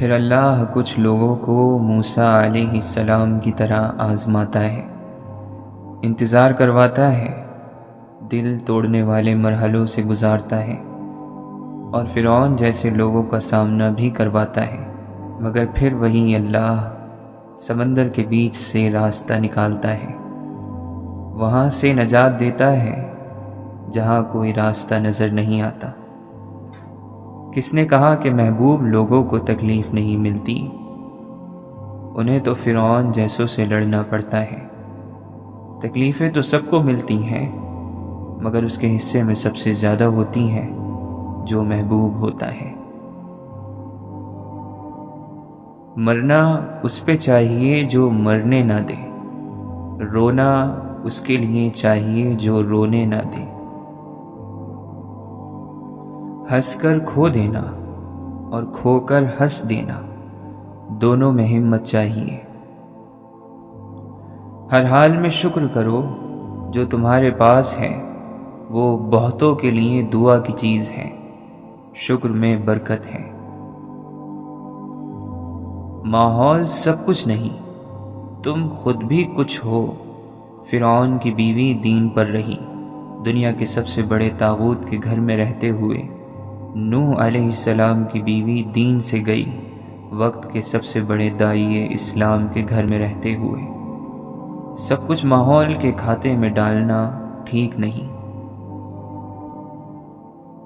پھر اللہ کچھ لوگوں کو موسیٰ علیہ السلام کی طرح آزماتا ہے، انتظار کرواتا ہے، دل توڑنے والے مرحلوں سے گزارتا ہے اور فرعون جیسے لوگوں کا سامنا بھی کرواتا ہے، مگر پھر وہی اللہ سمندر کے بیچ سے راستہ نکالتا ہے، وہاں سے نجات دیتا ہے جہاں کوئی راستہ نظر نہیں آتا۔ کس نے کہا کہ محبوب لوگوں کو تکلیف نہیں ملتی؟ انہیں تو فرعون جیسوں سے لڑنا پڑتا ہے۔ تکلیفیں تو سب کو ملتی ہیں، مگر اس کے حصے میں سب سے زیادہ ہوتی ہیں جو محبوب ہوتا ہے۔ مرنا اس پہ چاہیے جو مرنے نہ دے، رونا اس کے لیے چاہیے جو رونے نہ دے۔ ہنس کر کھو دینا اور کھو کر ہنس دینا، دونوں میں ہمت چاہیے۔ ہر حال میں شکر کرو جو تمہارے پاس ہے، وہ بہتوں کے لیے دعا کی چیز ہے، شکر میں برکت ہے۔ ماحول سب کچھ نہیں، تم خود بھی کچھ ہو۔ فرعون کی بیوی دین پر رہی، دنیا کے سب سے بڑے طاغوت کے گھر میں رہتے ہوئے۔ نوح علیہ السلام کی بیوی دین سے گئی، وقت کے سب سے بڑے داعیے اسلام کے گھر میں رہتے ہوئے۔ سب کچھ ماحول کے کھاتے میں ڈالنا ٹھیک نہیں۔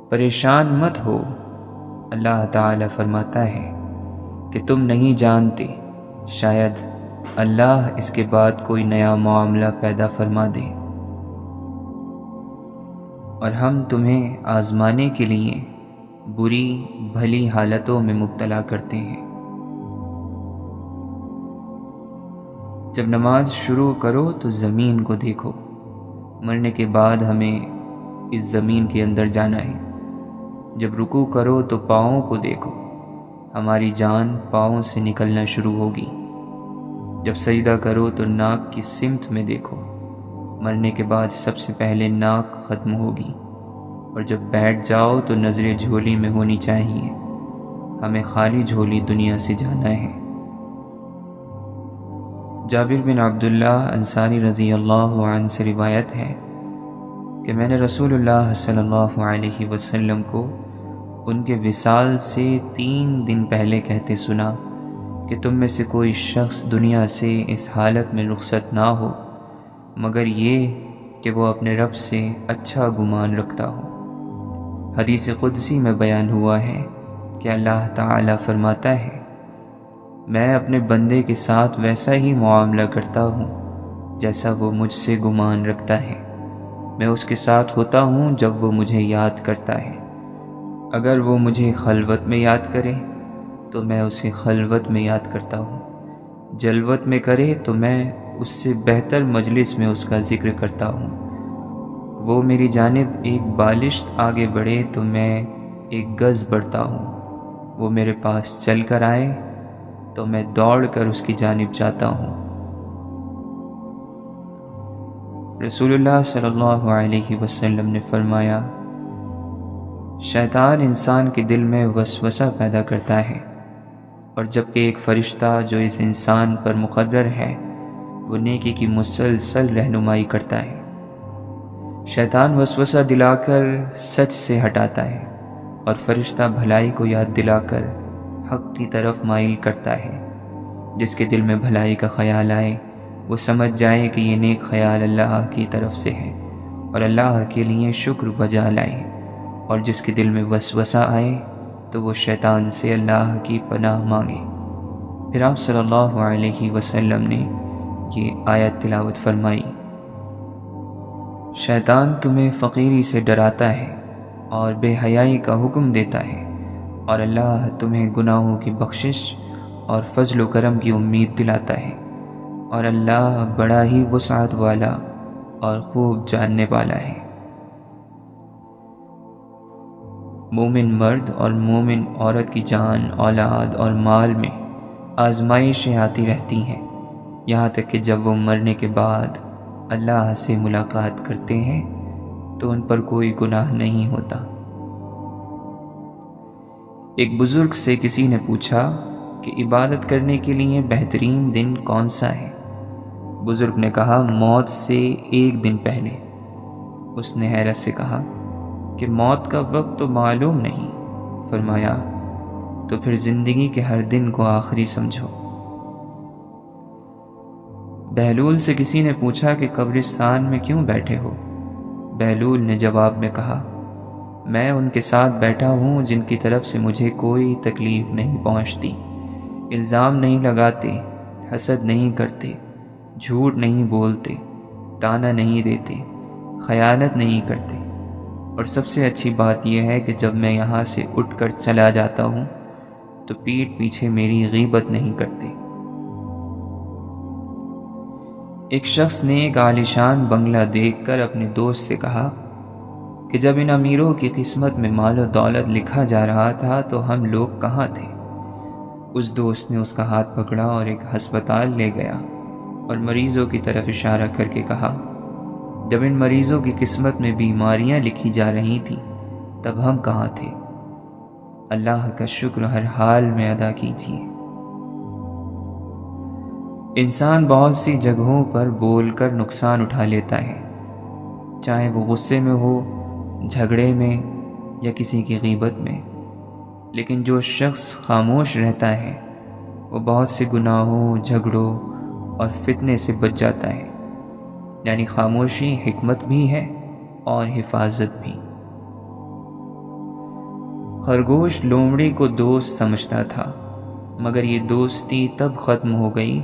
پریشان مت ہو، اللہ تعالی فرماتا ہے کہ تم نہیں جانتے، شاید اللہ اس کے بعد کوئی نیا معاملہ پیدا فرما دے، اور ہم تمہیں آزمانے کے لیے بری بھلی حالتوں میں مبتلا کرتے ہیں۔ جب نماز شروع کرو تو زمین کو دیکھو، مرنے کے بعد ہمیں اس زمین کے اندر جانا ہے۔ جب رکوع کرو تو پاؤں کو دیکھو، ہماری جان پاؤں سے نکلنا شروع ہوگی۔ جب سجدہ کرو تو ناک کی سمت میں دیکھو، مرنے کے بعد سب سے پہلے ناک ختم ہوگی، اور جب بیٹھ جاؤ تو نظریں جھولی میں ہونی چاہیے، ہمیں خالی جھولی دنیا سے جانا ہے۔ جابر بن عبداللہ انصاری رضی اللہ عنہ سے روایت ہے کہ میں نے رسول اللہ صلی اللہ علیہ وسلم کو ان کے وصال سے 3 دن پہلے کہتے سنا کہ تم میں سے کوئی شخص دنیا سے اس حالت میں رخصت نہ ہو مگر یہ کہ وہ اپنے رب سے اچھا گمان رکھتا ہو۔ حدیث قدسی میں بیان ہوا ہے کہ اللہ تعالی فرماتا ہے، میں اپنے بندے کے ساتھ ویسا ہی معاملہ کرتا ہوں جیسا وہ مجھ سے گمان رکھتا ہے۔ میں اس کے ساتھ ہوتا ہوں جب وہ مجھے یاد کرتا ہے۔ اگر وہ مجھے خلوت میں یاد کرے تو میں اسے خلوت میں یاد کرتا ہوں، جلوت میں کرے تو میں اس سے بہتر مجلس میں اس کا ذکر کرتا ہوں۔ وہ میری جانب ایک بالشت آگے بڑھے تو میں ایک گز بڑھتا ہوں، وہ میرے پاس چل کر آئے تو میں دوڑ کر اس کی جانب جاتا ہوں۔ رسول اللہ صلی اللہ علیہ وسلم نے فرمایا، شیطان انسان کے دل میں وسوسہ پیدا کرتا ہے، اور جبکہ ایک فرشتہ جو اس انسان پر مقرر ہے وہ نیکی کی مسلسل رہنمائی کرتا ہے۔ شیطان وسوسہ دلا کر سچ سے ہٹاتا ہے، اور فرشتہ بھلائی کو یاد دلا کر حق کی طرف مائل کرتا ہے۔ جس کے دل میں بھلائی کا خیال آئے وہ سمجھ جائے کہ یہ نیک خیال اللہ کی طرف سے ہے اور اللہ کے لیے شکر بجا لائے، اور جس کے دل میں وسوسہ آئے تو وہ شیطان سے اللہ کی پناہ مانگے۔ پھر آپ صلی اللہ علیہ وسلم نے یہ آیت تلاوت فرمائی، شیطان تمہیں فقیری سے ڈراتا ہے اور بے حیائی کا حکم دیتا ہے، اور اللہ تمہیں گناہوں کی بخشش اور فضل و کرم کی امید دلاتا ہے، اور اللہ بڑا ہی وسعت والا اور خوب جاننے والا ہے۔ مومن مرد اور مومن عورت کی جان، اولاد اور مال میں آزمائشیں آتی رہتی ہیں، یہاں تک کہ جب وہ مرنے کے بعد اللہ سے ملاقات کرتے ہیں تو ان پر کوئی گناہ نہیں ہوتا۔ ایک بزرگ سے کسی نے پوچھا کہ عبادت کرنے کے لیے بہترین دن کون سا ہے؟ بزرگ نے کہا موت سے 1 دن پہلے۔ اس نے حیرت سے کہا کہ موت کا وقت تو معلوم نہیں۔ فرمایا تو پھر زندگی کے ہر دن کو آخری سمجھو۔ بہلول سے کسی نے پوچھا کہ قبرستان میں کیوں بیٹھے ہو؟ بہلول نے جواب میں کہا میں ان کے ساتھ بیٹھا ہوں جن کی طرف سے مجھے کوئی تکلیف نہیں پہنچتی، الزام نہیں لگاتے، حسد نہیں کرتے، جھوٹ نہیں بولتے، تانا نہیں دیتے، خیانت نہیں کرتے، اور سب سے اچھی بات یہ ہے کہ جب میں یہاں سے اٹھ کر چلا جاتا ہوں تو پیٹھ پیچھے میری غیبت نہیں کرتے۔ ایک شخص نے ایک عالیشان بنگلہ دیکھ کر اپنے دوست سے کہا کہ جب ان امیروں کی قسمت میں مال و دولت لکھا جا رہا تھا تو ہم لوگ کہاں تھے؟ اس دوست نے اس کا ہاتھ پکڑا اور ایک ہسپتال لے گیا اور مریضوں کی طرف اشارہ کر کے کہا جب ان مریضوں کی قسمت میں بیماریاں لکھی جا رہی تھیں تب ہم کہاں تھے؟ اللہ کا شکر ہر حال میں ادا کیجیے۔ انسان بہت سی جگہوں پر بول کر نقصان اٹھا لیتا ہے، چاہے وہ غصے میں ہو، جھگڑے میں یا کسی کی غیبت میں، لیکن جو شخص خاموش رہتا ہے وہ بہت سے گناہوں، جھگڑوں اور فتنے سے بچ جاتا ہے۔ یعنی خاموشی حکمت بھی ہے اور حفاظت بھی۔ خرگوش لومڑی کو دوست سمجھتا تھا، مگر یہ دوستی تب ختم ہو گئی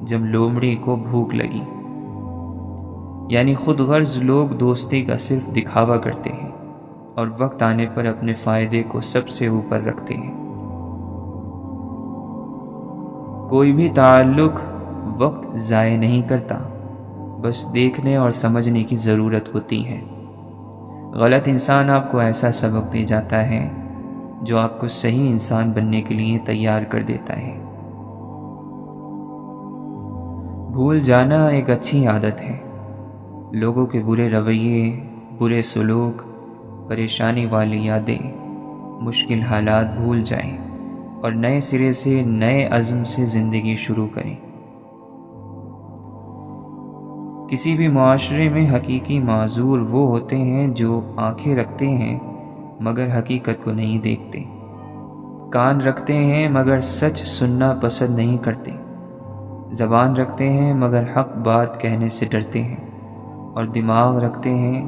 جب لومڑی کو بھوک لگی۔ یعنی خود غرض لوگ دوستی کا صرف دکھاوا کرتے ہیں اور وقت آنے پر اپنے فائدے کو سب سے اوپر رکھتے ہیں۔ کوئی بھی تعلق وقت ضائع نہیں کرتا، بس دیکھنے اور سمجھنے کی ضرورت ہوتی ہے۔ غلط انسان آپ کو ایسا سبق دے جاتا ہے جو آپ کو صحیح انسان بننے کے لیے تیار کر دیتا ہے۔ بھول جانا ایک اچھی عادت ہے۔ لوگوں کے برے رویے، برے سلوک، پریشانی والی یادیں، مشکل حالات بھول جائیں اور نئے سرے سے نئے عزم سے زندگی شروع کریں۔ کسی بھی معاشرے میں حقیقی معذور وہ ہوتے ہیں جو آنکھیں رکھتے ہیں مگر حقیقت کو نہیں دیکھتے، کان رکھتے ہیں مگر سچ سننا پسند نہیں کرتے، زبان رکھتے ہیں مگر حق بات کہنے سے ڈرتے ہیں، اور دماغ رکھتے ہیں،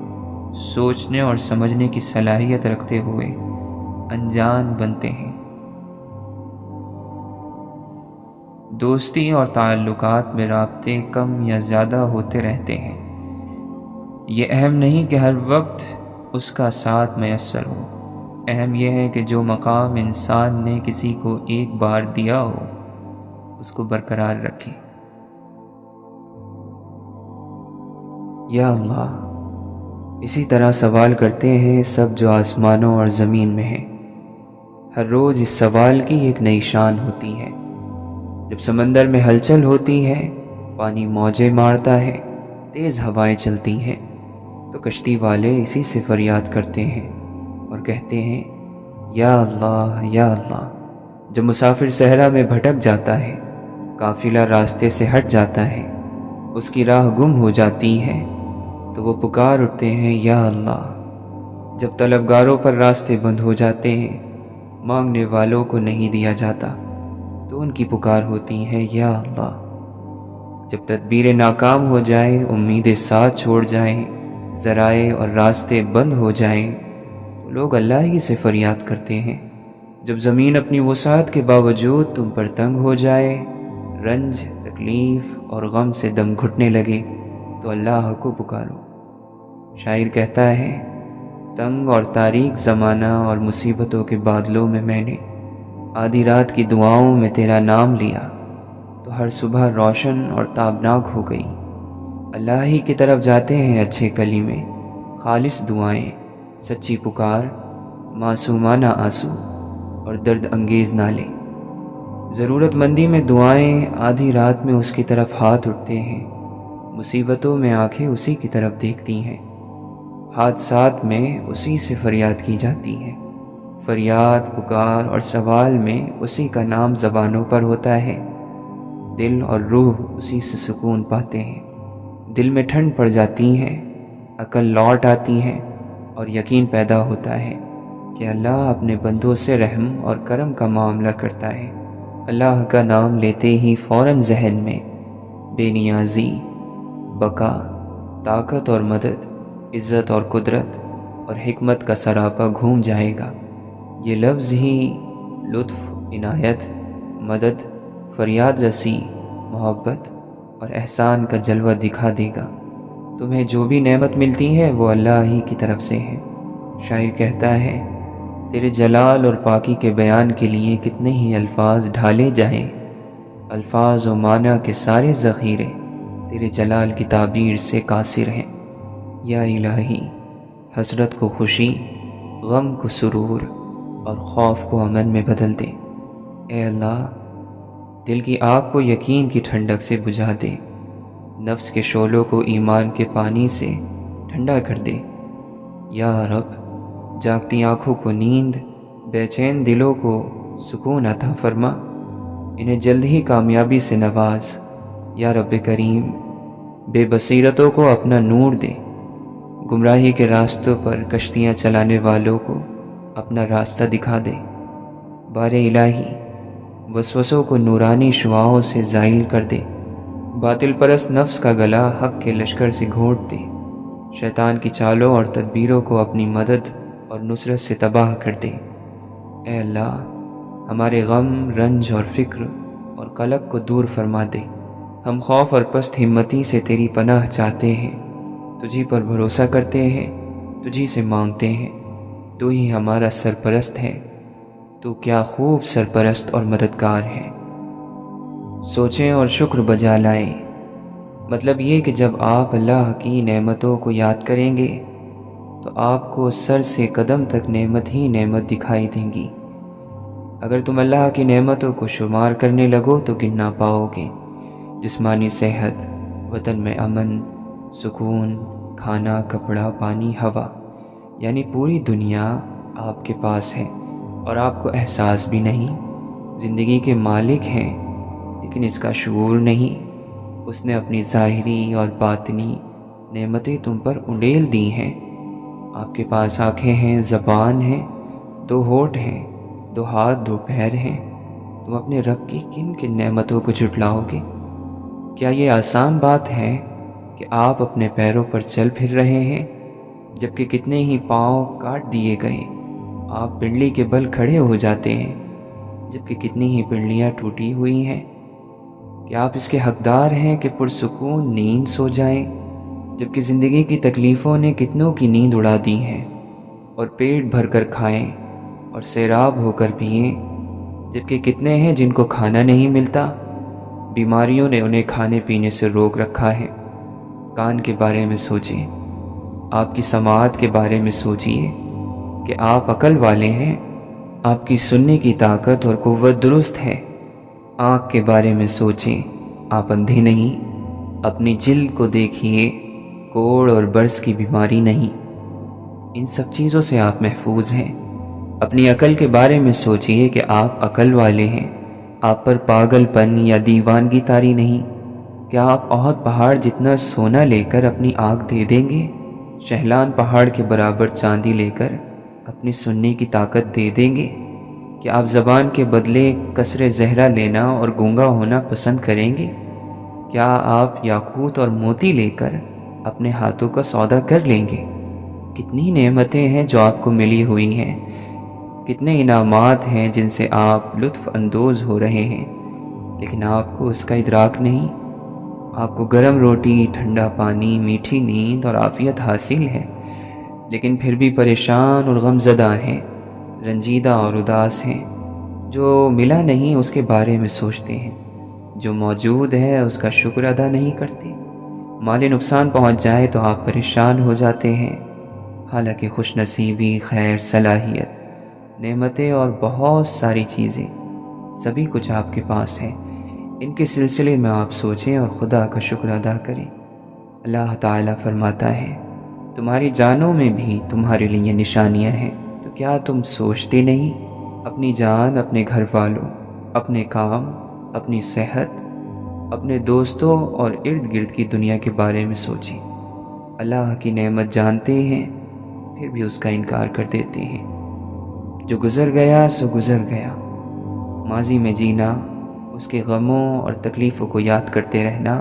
سوچنے اور سمجھنے کی صلاحیت رکھتے ہوئے انجان بنتے ہیں۔ دوستی اور تعلقات میں رابطے کم یا زیادہ ہوتے رہتے ہیں۔ یہ اہم نہیں کہ ہر وقت اس کا ساتھ میسر ہو، اہم یہ ہے کہ جو مقام انسان نے کسی کو ایک بار دیا ہو اس کو برقرار رکھے۔ یا اللہ، اسی طرح سوال کرتے ہیں سب جو آسمانوں اور زمین میں ہیں۔ ہر روز اس سوال کی ایک نئی شان ہوتی ہے۔ جب سمندر میں ہلچل ہوتی ہے، پانی موجیں مارتا ہے، تیز ہوائیں چلتی ہیں، تو کشتی والے اسی سے فریاد کرتے ہیں اور کہتے ہیں یا اللہ یا اللہ۔ جب مسافر صحرا میں بھٹک جاتا ہے، قافلہ راستے سے ہٹ جاتا ہے، اس کی راہ گم ہو جاتی ہے، تو وہ پکار اٹھتے ہیں یا اللہ۔ جب طلبگاروں پر راستے بند ہو جاتے ہیں، مانگنے والوں کو نہیں دیا جاتا، تو ان کی پکار ہوتی ہے یا اللہ۔ جب تدبیریں ناکام ہو جائیں، امیدیں ساتھ چھوڑ جائیں، ذرائع اور راستے بند ہو جائیں، تو لوگ اللہ ہی سے فریاد کرتے ہیں۔ جب زمین اپنی وسعت کے باوجود تم پر تنگ ہو جائے، رنج، تکلیف اور غم سے دم گھٹنے لگے، تو اللہ کو پکارو۔ شاعر کہتا ہے تنگ اور تاریک زمانہ اور مصیبتوں کے بادلوں میں میں نے آدھی رات کی دعاؤں میں تیرا نام لیا، تو ہر صبح روشن اور تابناک ہو گئی۔ اللہ ہی کی طرف جاتے ہیں اچھے کلمے، خالص دعائیں، سچی پکار، معصومانہ آنسو اور درد انگیز نالے۔ ضرورت مندی میں دعائیں، آدھی رات میں اس کی طرف ہاتھ اٹھتے ہیں، مصیبتوں میں آنکھیں اسی کی طرف دیکھتی ہیں، حادثات میں اسی سے فریاد کی جاتی ہے، فریاد پکار اور سوال میں اسی کا نام زبانوں پر ہوتا ہے۔ دل اور روح اسی سے سکون پاتے ہیں۔ دل میں ٹھنڈ پڑ جاتی ہے، عقل لوٹ آتی ہے اور یقین پیدا ہوتا ہے کہ اللہ اپنے بندوں سے رحم اور کرم کا معاملہ کرتا ہے۔ اللہ کا نام لیتے ہی فوراً ذہن میں بے نیازی، بقا، طاقت اور مدد، عزت اور قدرت اور حکمت کا سراپا گھوم جائے گا۔ یہ لفظ ہی لطف، عنایت، مدد، فریاد رسی، محبت اور احسان کا جلوہ دکھا دے گا۔ تمہیں جو بھی نعمت ملتی ہے وہ اللہ ہی کی طرف سے ہے۔ شاعر کہتا ہے، تیرے جلال اور پاکی کے بیان کے لیے کتنے ہی الفاظ ڈھالے جائیں، الفاظ و معنی کے سارے ذخیرے تیرے جلال کی تعبیر سے قاصر ہیں۔ یا الہی، حسرت کو خوشی، غم کو سرور اور خوف کو امن میں بدل دے۔ اے اللہ، دل کی آگ کو یقین کی ٹھنڈک سے بجھا دے، نفس کے شعلوں کو ایمان کے پانی سے ٹھنڈا کر دے۔ یا رب، جاگتی آنکھوں کو نیند، بے چین دلوں کو سکون عطا فرما، انہیں جلد ہی کامیابی سے نواز۔ یا رب کریم، بے بصیرتوں کو اپنا نور دے، گمراہی کے راستوں پر کشتیاں چلانے والوں کو اپنا راستہ دکھا دے۔ بار الہی، وسوسوں کو نورانی شعاعوں سے زائل کر دے، باطل پرست نفس کا گلا حق کے لشکر سے گھونٹ دے، شیطان کی چالوں اور تدبیروں کو اپنی مدد اور نصرت سے تباہ کر دے۔ اے اللہ، ہمارے غم، رنج اور فکر اور قلق کو دور فرما دے۔ ہم خوف اور پست ہمتی سے تیری پناہ چاہتے ہیں، تجھی پر بھروسہ کرتے ہیں، تجھی سے مانگتے ہیں۔ تو ہی ہمارا سرپرست ہے، تو کیا خوب سرپرست اور مددگار ہے۔ سوچیں اور شکر بجا لائیں۔ مطلب یہ کہ جب آپ اللہ کی نعمتوں کو یاد کریں گے تو آپ کو سر سے قدم تک نعمت ہی نعمت دکھائی دیں گی۔ اگر تم اللہ کی نعمتوں کو شمار کرنے لگو تو گن نہ پاؤ گے۔ جسمانی صحت، وطن میں امن، سکون، کھانا، کپڑا، پانی، ہوا، یعنی پوری دنیا آپ کے پاس ہے اور آپ کو احساس بھی نہیں۔ زندگی کے مالک ہیں لیکن اس کا شعور نہیں۔ اس نے اپنی ظاہری اور باطنی نعمتیں تم پر انڈیل دی ہیں۔ آپ کے پاس آنکھیں ہیں، زبان ہے، دو ہونٹ ہیں، دو ہاتھ، دو پیر ہیں۔ تم اپنے رب کی کن کن نعمتوں کو جھٹلاؤ گے؟ کیا یہ آسان بات ہے کہ آپ اپنے پیروں پر چل پھر رہے ہیں جبکہ کتنے ہی پاؤں کاٹ دیے گئے؟ آپ پنڈلی کے بل کھڑے ہو جاتے ہیں جبکہ کتنی ہی پنڈلیاں ٹوٹی ہوئی ہیں۔ کیا آپ اس کے حقدار ہیں کہ پرسکون نیند سو جائیں جبکہ زندگی کی تکلیفوں نے کتنوں کی نیند اڑا دی ہے، اور پیٹ بھر کر کھائیں اور سیراب ہو کر پئیں جبکہ کتنے ہیں جن کو کھانا نہیں ملتا؟ بیماریوں نے انہیں کھانے پینے سے روک رکھا ہے۔ کان کے بارے میں سوچیں، آپ کی سماعت کے بارے میں سوچئے کہ آپ عقل والے ہیں، آپ کی سننے کی طاقت اور قوت درست ہے۔ آنکھ کے بارے میں سوچیں، آپ اندھے نہیں۔ اپنی جلد کو دیکھیے، کوڑ اور برس کی بیماری نہیں۔ ان سب چیزوں سے آپ محفوظ ہیں۔ اپنی عقل کے بارے میں سوچئے کہ آپ عقل والے ہیں، آپ پر پاگل پن یا دیوانگی طاری نہیں۔ کیا آپ احد پہاڑ جتنا سونا لے کر اپنی آنکھ دے دیں گے؟ شہلان پہاڑ کے برابر چاندی لے کر اپنی سننے کی طاقت دے دیں گے؟ کیا آپ زبان کے بدلے قصر زہرہ لینا اور گونگا ہونا پسند کریں گے؟ کیا آپ یاقوت اور موتی لے کر اپنے ہاتھوں کا سودا کر لیں گے؟ کتنی نعمتیں ہیں جو آپ کو ملی ہوئی ہیں، کتنے انعامات ہیں جن سے آپ لطف اندوز ہو رہے ہیں، لیکن آپ کو اس کا ادراک نہیں۔ آپ کو گرم روٹی، ٹھنڈا پانی، میٹھی نیند اور عافیت حاصل ہے، لیکن پھر بھی پریشان اور غم زدہ ہیں، رنجیدہ اور اداس ہیں۔ جو ملا نہیں اس کے بارے میں سوچتے ہیں، جو موجود ہے اس کا شکر ادا نہیں کرتے۔ مالی نقصان پہنچ جائے تو آپ پریشان ہو جاتے ہیں، حالانکہ خوش نصیبی، خیر، صلاحیت، نعمتیں اور بہت ساری چیزیں، سبھی کچھ آپ کے پاس ہے۔ ان کے سلسلے میں آپ سوچیں اور خدا کا شکر ادا کریں۔ اللہ تعالیٰ فرماتا ہے، تمہاری جانوں میں بھی تمہارے لیے نشانیاں ہیں، تو کیا تم سوچتے نہیں اپنی جان، اپنے گھر والوں، اپنے کام، اپنی صحت، اپنے دوستوں اور ارد گرد کی دنیا کے بارے میں سوچیں۔ اللہ کی نعمت جانتے ہیں پھر بھی اس کا انکار کر دیتے ہیں۔ جو گزر گیا سو گزر گیا۔ ماضی میں جینا، اس کے غموں اور تکلیفوں کو یاد کرتے رہنا،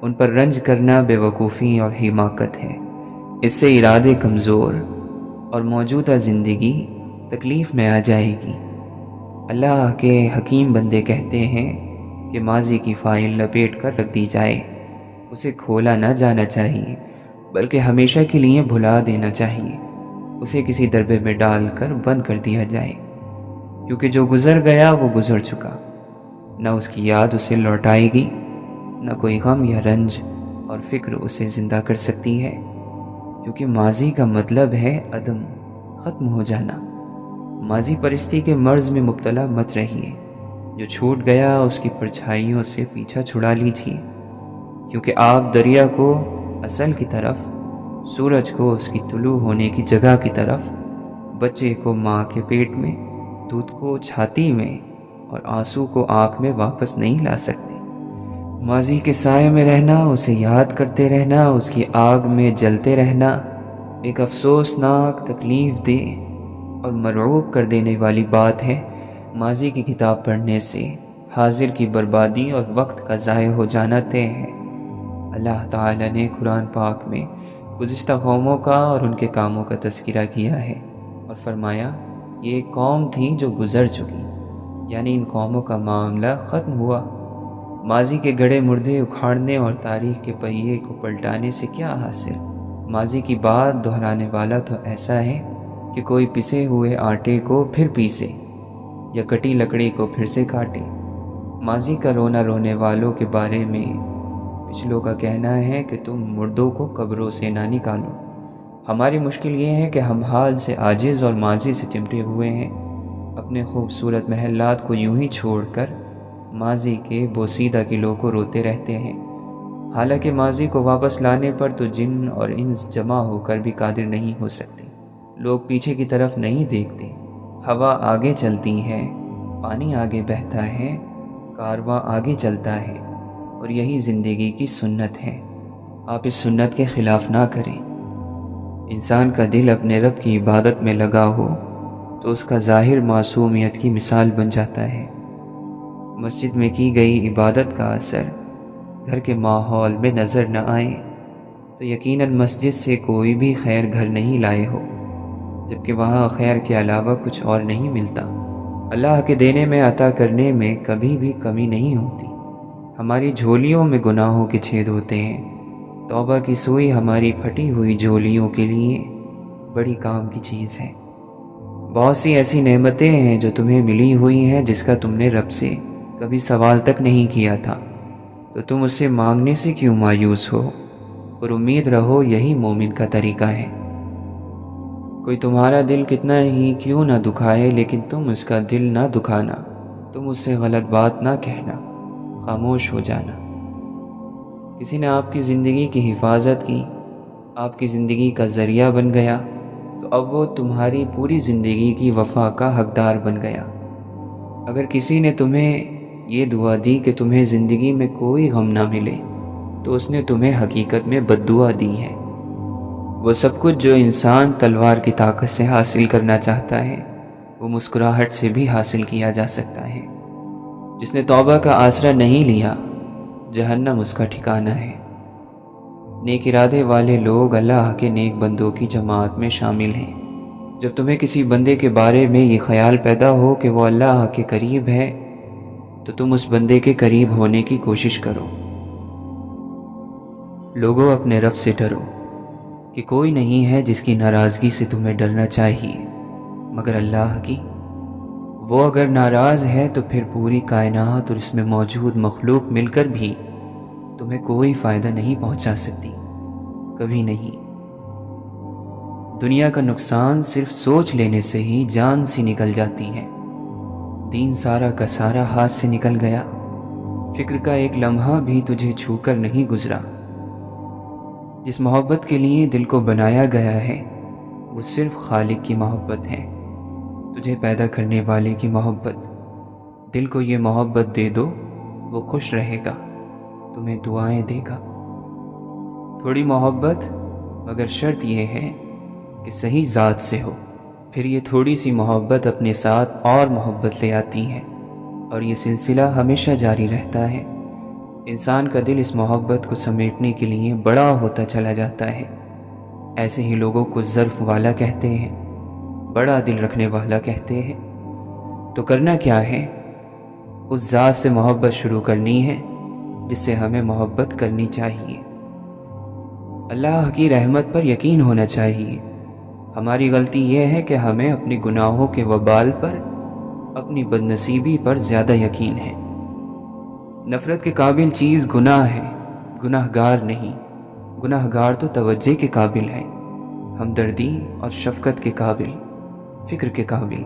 ان پر رنج کرنا بے وقوفی اور حماقت ہے۔ اس سے ارادے کمزور اور موجودہ زندگی تکلیف میں آ جائے گی۔ اللہ کے حکیم بندے کہتے ہیں کہ ماضی کی فائل لپیٹ کر رکھ دی جائے، اسے کھولا نہ جانا چاہیے بلکہ ہمیشہ کے لیے بھلا دینا چاہیے، اسے کسی ڈبے میں ڈال کر بند کر دیا جائے، کیونکہ جو گزر گیا وہ گزر چکا، نہ اس کی یاد اسے لوٹائے گی، نہ کوئی غم یا رنج اور فکر اسے زندہ کر سکتی ہے، کیونکہ ماضی کا مطلب ہے عدم، ختم ہو جانا۔ ماضی پرستی کے مرض میں مبتلا مت رہیے، جو چھوٹ گیا اس کی پرچھائیوں سے پیچھا چھڑا لیجیے، کیونکہ آپ دریا کو اصل کی طرف، سورج کو اس کی طلوع ہونے کی جگہ کی طرف، بچے کو ماں کے پیٹ میں، دودھ کو چھاتی میں اور آنسو کو آنکھ میں واپس نہیں لا سکتے۔ ماضی کے سائے میں رہنا، اسے یاد کرتے رہنا، اس کی آگ میں جلتے رہنا ایک افسوسناک، تکلیف دہ اور مرعوب کر دینے والی بات ہے۔ ماضی کی کتاب پڑھنے سے حاضر کی بربادی اور وقت کا ضائع ہو جانا طے ہے۔ اللہ تعالیٰ نے قرآن پاک میں گزشتہ قوموں کا اور ان کے کاموں کا تذکرہ کیا ہے اور فرمایا، یہ ایک قوم تھی جو گزر چکی، یعنی ان قوموں کا معاملہ ختم ہوا۔ ماضی کے گڑے مردے اکھاڑنے اور تاریخ کے پہیے کو پلٹانے سے کیا حاصل؟ ماضی کی بات دہرانے والا تو ایسا ہے کہ کوئی پسے ہوئے آٹے کو پھر پیسے یا کٹی لکڑی کو پھر سے کاٹے۔ ماضی کا رونا رونے والوں کے بارے میں پچھلوں کا کہنا ہے کہ تم مردوں کو قبروں سے نہ نکالو۔ ہماری مشکل یہ ہے کہ ہم حال سے عاجز اور ماضی سے چمٹے ہوئے ہیں، اپنے خوبصورت محلات کو یوں ہی چھوڑ کر ماضی کے بوسیدہ قلعوں کو روتے رہتے ہیں، حالانکہ ماضی کو واپس لانے پر تو جن اور انس جمع ہو کر بھی قادر نہیں ہو سکتے۔ لوگ پیچھے کی طرف نہیں دیکھتے، ہوا آگے چلتی ہے، پانی آگے بہتا ہے، کارواں آگے چلتا ہے، اور یہی زندگی کی سنت ہے۔ آپ اس سنت کے خلاف نہ کریں۔ انسان کا دل اپنے رب کی عبادت میں لگا ہو تو اس کا ظاہر معصومیت کی مثال بن جاتا ہے۔ مسجد میں کی گئی عبادت کا اثر گھر کے ماحول میں نظر نہ آئے تو یقیناً مسجد سے کوئی بھی خیر گھر نہیں لائے ہو، جبکہ وہاں خیر کے علاوہ کچھ اور نہیں ملتا۔ اللہ کے دینے میں، عطا کرنے میں کبھی بھی کمی نہیں ہوتی۔ ہماری جھولیوں میں گناہوں کے چھید ہوتے ہیں، توبہ کی سوئی ہماری پھٹی ہوئی جھولیوں کے لیے بڑی کام کی چیز ہے۔ بہت سی ایسی نعمتیں ہیں جو تمہیں ملی ہوئی ہیں جس کا تم نے رب سے کبھی سوال تک نہیں کیا تھا، تو تم اس سے مانگنے سے کیوں مایوس ہو؟ اور امید رہو یہی مومن کا طریقہ ہے۔ کوئی تمہارا دل کتنا ہی کیوں نہ دکھائے، لیکن تم اس کا دل نہ دکھانا، تم اس سے غلط بات نہ کہنا، خاموش ہو جانا۔ کسی نے آپ کی زندگی کی حفاظت کی، آپ کی زندگی کا ذریعہ بن گیا، تو اب وہ تمہاری پوری زندگی کی وفا کا حقدار بن گیا۔ اگر کسی نے تمہیں یہ دعا دی کہ تمہیں زندگی میں کوئی غم نہ ملے، تو اس نے تمہیں حقیقت میں بد دعا دی ہے۔ وہ سب کچھ جو انسان تلوار کی طاقت سے حاصل کرنا چاہتا ہے، وہ مسکراہٹ سے بھی حاصل کیا جا سکتا ہے۔ جس نے توبہ کا آسرا نہیں لیا، جہنم اس کا ٹھکانہ ہے۔ نیک ارادے والے لوگ اللہ کے نیک بندوں کی جماعت میں شامل ہیں۔ جب تمہیں کسی بندے کے بارے میں یہ خیال پیدا ہو کہ وہ اللہ کے قریب ہے، تو تم اس بندے کے قریب ہونے کی کوشش کرو۔ لوگوں، اپنے رب سے ڈرو کہ کوئی نہیں ہے جس کی ناراضگی سے تمہیں ڈرنا چاہیے مگر اللہ کی۔ وہ اگر ناراض ہے تو پھر پوری کائنات اور اس میں موجود مخلوق مل کر بھی تمہیں کوئی فائدہ نہیں پہنچا سکتی، کبھی نہیں۔ دنیا کا نقصان صرف سوچ لینے سے ہی جان سی نکل جاتی ہے۔ دین سارا کا سارا ہاتھ سے نکل گیا، فکر کا ایک لمحہ بھی تجھے چھو کر نہیں گزرا۔ جس محبت کے لیے دل کو بنایا گیا ہے وہ صرف خالق کی محبت ہے۔ تجھے پیدا کرنے والے کی محبت، دل کو یہ محبت دے دو، وہ خوش رہے گا، تمہیں دعائیں دے گا۔ تھوڑی محبت، مگر شرط یہ ہے کہ صحیح ذات سے ہو۔ پھر یہ تھوڑی سی محبت اپنے ساتھ اور محبت لے آتی ہے، اور یہ سلسلہ ہمیشہ جاری رہتا ہے۔ انسان کا دل اس محبت کو سمیٹنے کے لیے بڑا ہوتا چلا جاتا ہے۔ ایسے ہی لوگوں کو ظرف والا کہتے ہیں، بڑا دل رکھنے والا کہتے ہیں۔ تو کرنا کیا ہے؟ اس ذات سے محبت شروع کرنی ہے جس سے ہمیں محبت کرنی چاہیے۔ اللہ کی رحمت پر یقین ہونا چاہیے۔ ہماری غلطی یہ ہے کہ ہمیں اپنی گناہوں کے وبال پر، اپنی بدنصیبی پر زیادہ یقین ہے۔ نفرت کے قابل چیز گناہ ہے، گناہ گار نہیں۔ گناہ گار تو توجہ کے قابل ہے، ہمدردی اور شفقت کے قابل، فکر کے قابل۔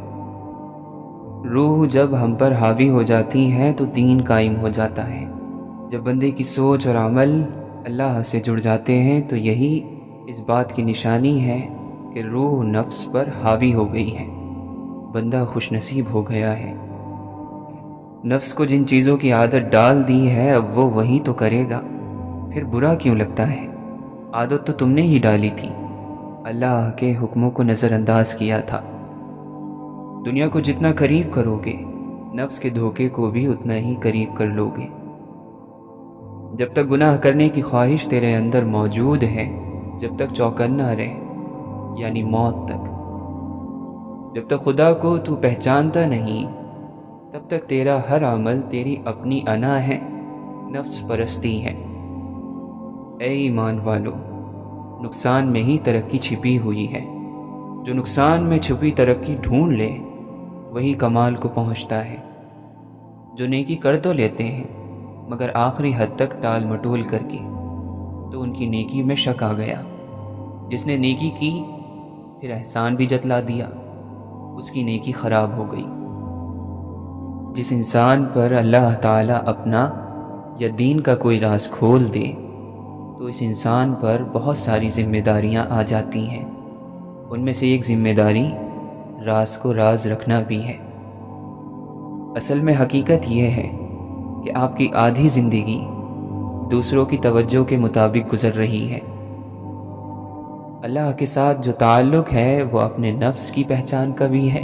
روح جب ہم پر حاوی ہو جاتی ہے تو دین قائم ہو جاتا ہے۔ جب بندے کی سوچ اور عمل اللہ سے جڑ جاتے ہیں تو یہی اس بات کی نشانی ہے کہ روح نفس پر حاوی ہو گئی ہے، بندہ خوش نصیب ہو گیا ہے۔ نفس کو جن چیزوں کی عادت ڈال دی ہے اب وہ وہی تو کرے گا، پھر برا کیوں لگتا ہے؟ عادت تو تم نے ہی ڈالی تھی، اللہ کے حکموں کو نظر انداز کیا تھا۔ دنیا کو جتنا قریب کرو گے، نفس کے دھوکے کو بھی اتنا ہی قریب کر لو گے۔ جب تک گناہ کرنے کی خواہش تیرے اندر موجود ہے، جب تک چوکنا رہے، یعنی موت تک۔ جب تک خدا کو تو پہچانتا نہیں، تب تک تیرا ہر عمل تیری اپنی انا ہے، نفس پرستی ہے۔ اے ایمان والو، نقصان میں ہی ترقی چھپی ہوئی ہے۔ جو نقصان میں چھپی ترقی ڈھونڈ لے وہی کمال کو پہنچتا ہے۔ جو نیکی کر تو لیتے ہیں مگر آخری حد تک ٹال مٹول کر کے، تو ان کی نیکی میں شک آ گیا۔ جس نے نیکی کی پھر احسان بھی جتلا دیا، اس کی نیکی خراب ہو گئی۔ جس انسان پر اللہ تعالیٰ اپنا یا دین کا کوئی راز کھول دے تو اس انسان پر بہت ساری ذمہ داریاں آ جاتی ہیں۔ ان میں سے ایک ذمہ داری راز کو راز رکھنا بھی ہے۔ اصل میں حقیقت یہ ہے کہ آپ کی آدھی زندگی دوسروں کی توجہ کے مطابق گزر رہی ہے۔ اللہ کے ساتھ جو تعلق ہے وہ اپنے نفس کی پہچان کا بھی ہے،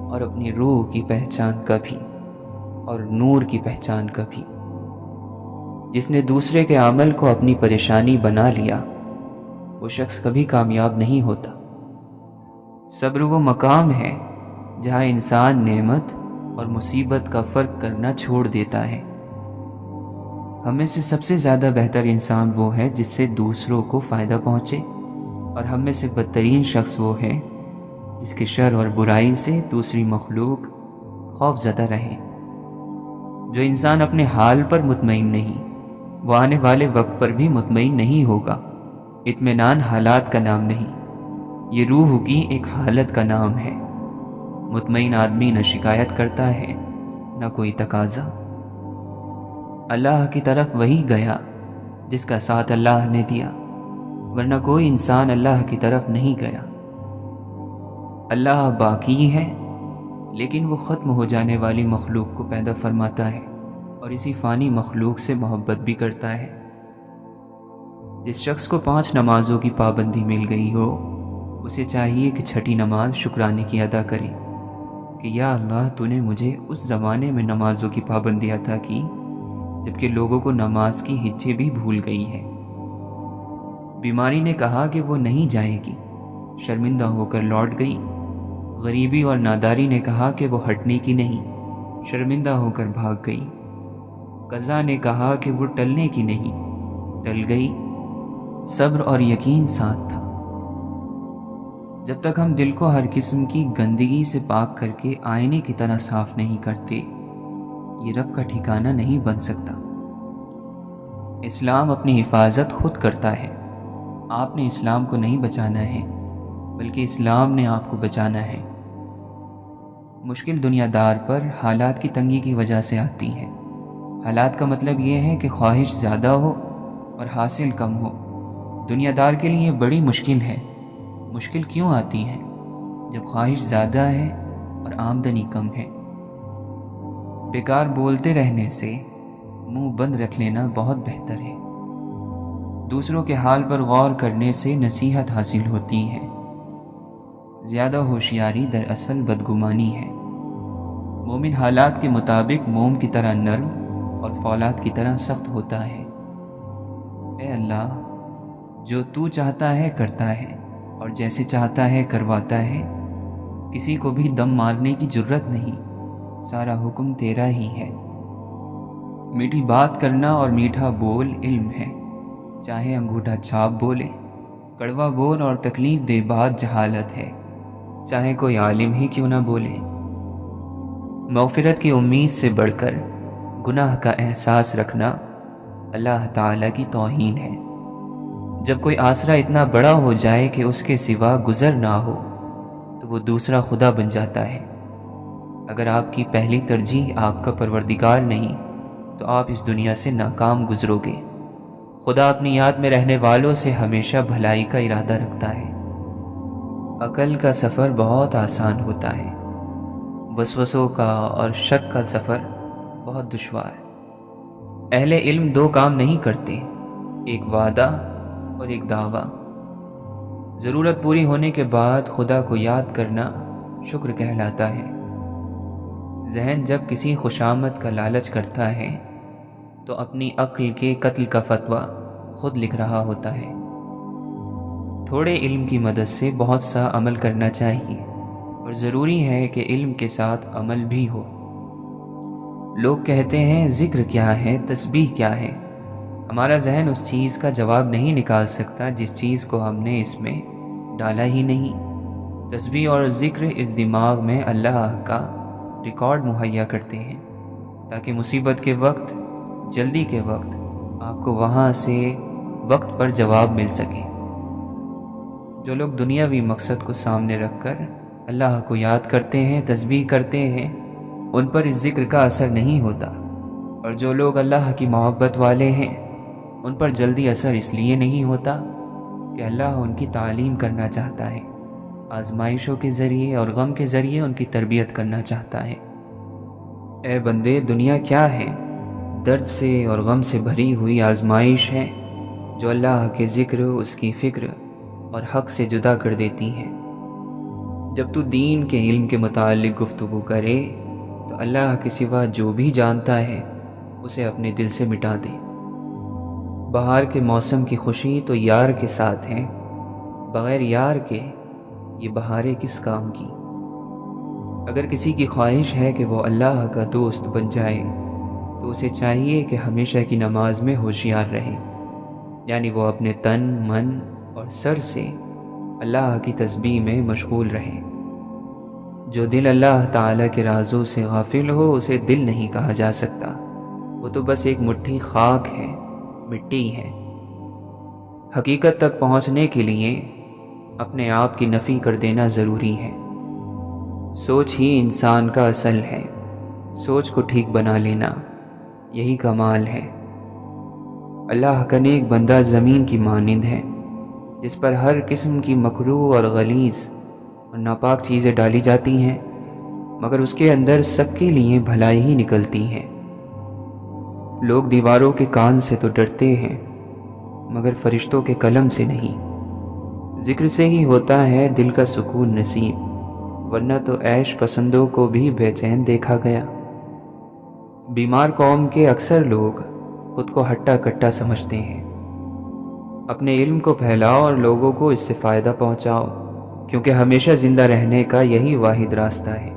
اور اپنی روح کی پہچان کا بھی، اور نور کی پہچان کا بھی۔ جس نے دوسرے کے عمل کو اپنی پریشانی بنا لیا، وہ شخص کبھی کامیاب نہیں ہوتا۔ صبر وہ مقام ہے جہاں انسان نعمت اور مصیبت کا فرق کرنا چھوڑ دیتا ہے۔ ہم میں سے سب سے زیادہ بہتر انسان وہ ہے جس سے دوسروں کو فائدہ پہنچے، اور ہم میں سے بدترین شخص وہ ہے جس کے شر اور برائی سے دوسری مخلوق خوف زدہ رہے۔ جو انسان اپنے حال پر مطمئن نہیں، وہ آنے والے وقت پر بھی مطمئن نہیں ہوگا۔ اطمینان حالات کا نام نہیں، یہ روح کی ایک حالت کا نام ہے۔ مطمئن آدمی نہ شکایت کرتا ہے، نہ کوئی تقاضا۔ اللہ کی طرف وہی گیا جس کا ساتھ اللہ نے دیا، ورنہ کوئی انسان اللہ کی طرف نہیں گیا۔ اللہ باقی ہے، لیکن وہ ختم ہو جانے والی مخلوق کو پیدا فرماتا ہے، اور اسی فانی مخلوق سے محبت بھی کرتا ہے۔ جس شخص کو 5 نمازوں کی پابندی مل گئی ہو، اسے چاہیے کہ چھٹی نماز شکرانے کی ادا کرے کہ یا اللہ تو نے مجھے اس زمانے میں نمازوں کی پابندی عطا کی جبکہ لوگوں کو نماز کی ہچے بھی بھول گئی ہے۔ بیماری نے کہا کہ وہ نہیں جائے گی، شرمندہ ہو کر لوٹ گئی۔ غریبی اور ناداری نے کہا کہ وہ ہٹنے کی نہیں، شرمندہ ہو کر بھاگ گئی۔ قضا نے کہا کہ وہ ٹلنے کی نہیں، ٹل گئی۔ صبر اور یقین ساتھ تھا۔ جب تک ہم دل کو ہر قسم کی گندگی سے پاک کر کے آئینے کی طرح صاف نہیں کرتے، یہ رب کا ٹھکانہ نہیں بن سکتا۔ اسلام اپنی حفاظت خود کرتا ہے۔ آپ نے اسلام کو نہیں بچانا ہے، بلکہ اسلام نے آپ کو بچانا ہے۔ مشکل دنیا دار پر حالات کی تنگی کی وجہ سے آتی ہے۔ حالات کا مطلب یہ ہے کہ خواہش زیادہ ہو اور حاصل کم ہو۔ دنیا دار کے لیے بڑی مشکل ہے۔ مشکل کیوں آتی ہے؟ جب خواہش زیادہ ہے اور آمدنی کم ہے۔ بیکار بولتے رہنے سے منہ بند رکھ لینا بہت بہتر ہے۔ دوسروں کے حال پر غور کرنے سے نصیحت حاصل ہوتی ہے۔ زیادہ ہوشیاری دراصل بدگمانی ہے۔ مومن حالات کے مطابق موم کی طرح نرم اور فولاد کی طرح سخت ہوتا ہے۔ اے اللہ، جو تو چاہتا ہے کرتا ہے اور جیسے چاہتا ہے کرواتا ہے، کسی کو بھی دم مارنے کی جرت نہیں، سارا حکم تیرا ہی ہے۔ میٹھی بات کرنا اور میٹھا بول علم ہے، چاہے انگوٹھا چھاپ بولے۔ کڑوا بول اور تکلیف دہ بات جہالت ہے، چاہے کوئی عالم ہی کیوں نہ بولے۔ مغفرت کی امید سے بڑھ کر گناہ کا احساس رکھنا اللہ تعالیٰ کی توہین ہے۔ جب کوئی آسرا اتنا بڑا ہو جائے کہ اس کے سوا گزر نہ ہو تو وہ دوسرا خدا بن جاتا ہے۔ اگر آپ کی پہلی ترجیح آپ کا پروردگار نہیں تو آپ اس دنیا سے ناکام گزرو گے۔ خدا اپنی یاد میں رہنے والوں سے ہمیشہ بھلائی کا ارادہ رکھتا ہے۔ عقل کا سفر بہت آسان ہوتا ہے، وسوسوں کا اور شک کا سفر بہت دشوار۔ اہل علم دو کام نہیں کرتے، ایک وعدہ اور ایک دعویٰ۔ ضرورت پوری ہونے کے بعد خدا کو یاد کرنا شکر کہلاتا ہے۔ ذہن جب کسی خوشامد کا لالچ کرتا ہے تو اپنی عقل کے قتل کا فتویٰ خود لکھ رہا ہوتا ہے۔ تھوڑے علم کی مدد سے بہت سا عمل کرنا چاہیے، اور ضروری ہے کہ علم کے ساتھ عمل بھی ہو۔ لوگ کہتے ہیں ذکر کیا ہے، تسبیح کیا ہے۔ ہمارا ذہن اس چیز کا جواب نہیں نکال سکتا جس چیز کو ہم نے اس میں ڈالا ہی نہیں۔ تسبیح اور ذکر اس دماغ میں اللہ کا ریکارڈ مہیا کرتے ہیں تاکہ مصیبت کے وقت، جلدی کے وقت آپ کو وہاں سے وقت پر جواب مل سکے۔ جو لوگ دنیاوی مقصد کو سامنے رکھ کر اللہ کو یاد کرتے ہیں، تسبیح کرتے ہیں، ان پر اس ذکر کا اثر نہیں ہوتا، اور جو لوگ اللہ کی محبت والے ہیں ان پر جلدی اثر اس لیے نہیں ہوتا کہ اللہ ان کی تعلیم کرنا چاہتا ہے، آزمائشوں کے ذریعے اور غم کے ذریعے ان کی تربیت کرنا چاہتا ہے۔ اے بندے، دنیا کیا ہے؟ درد سے اور غم سے بھری ہوئی آزمائش ہے جو اللہ کے ذکر، اس کی فکر اور حق سے جدا کر دیتی ہے۔ جب تو دین کے علم کے متعلق گفتگو کرے تو اللہ کے سوا جو بھی جانتا ہے اسے اپنے دل سے مٹا دے۔ بہار کے موسم کی خوشی تو یار کے ساتھ ہے، بغیر یار کے یہ بہاریں کس کام کی؟ اگر کسی کی خواہش ہے کہ وہ اللہ کا دوست بن جائے تو اسے چاہیے کہ ہمیشہ کی نماز میں ہوشیار رہے، یعنی وہ اپنے تن، من اور سر سے اللہ کی تسبیح میں مشغول رہے۔ جو دل اللہ تعالیٰ کے رازوں سے غافل ہو اسے دل نہیں کہا جا سکتا، وہ تو بس ایک مٹھی خاک ہے، مٹی ہے۔ حقیقت تک پہنچنے کے لیے اپنے آپ کی نفی کر دینا ضروری ہے۔ سوچ ہی انسان کا اصل ہے، سوچ کو ٹھیک بنا لینا یہی کمال ہے۔ اللہ کا نیک بندہ زمین کی مانند ہے جس پر ہر قسم کی مکروہ اور غلیظ اور ناپاک چیزیں ڈالی جاتی ہیں، مگر اس کے اندر سب کے لیے بھلائی ہی نکلتی ہے۔ لوگ دیواروں کے کان سے تو ڈرتے ہیں مگر فرشتوں کے قلم سے نہیں۔ ذکر سے ہی ہوتا ہے دل کا سکون نصیب، ورنہ تو عیش پسندوں کو بھی بے چین دیکھا گیا۔ بیمار قوم کے اکثر لوگ خود کو ہٹا کٹا سمجھتے ہیں۔ اپنے علم کو پھیلاؤ اور لوگوں کو اس سے فائدہ پہنچاؤ، کیونکہ ہمیشہ زندہ رہنے کا یہی واحد راستہ ہے۔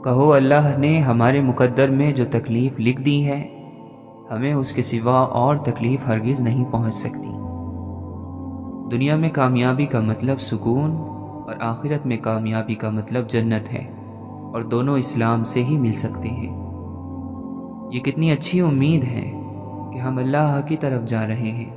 کہو اللہ نے ہمارے مقدر میں جو تکلیف لکھ دی ہے، ہمیں اس کے سوا اور تکلیف ہرگز نہیں پہنچ سکتی۔ دنیا میں کامیابی کا مطلب سکون اور آخرت میں کامیابی کا مطلب جنت ہے، اور دونوں اسلام سے ہی مل سکتے ہیں۔ یہ کتنی اچھی امید ہے کہ ہم اللہ کی طرف جا رہے ہیں،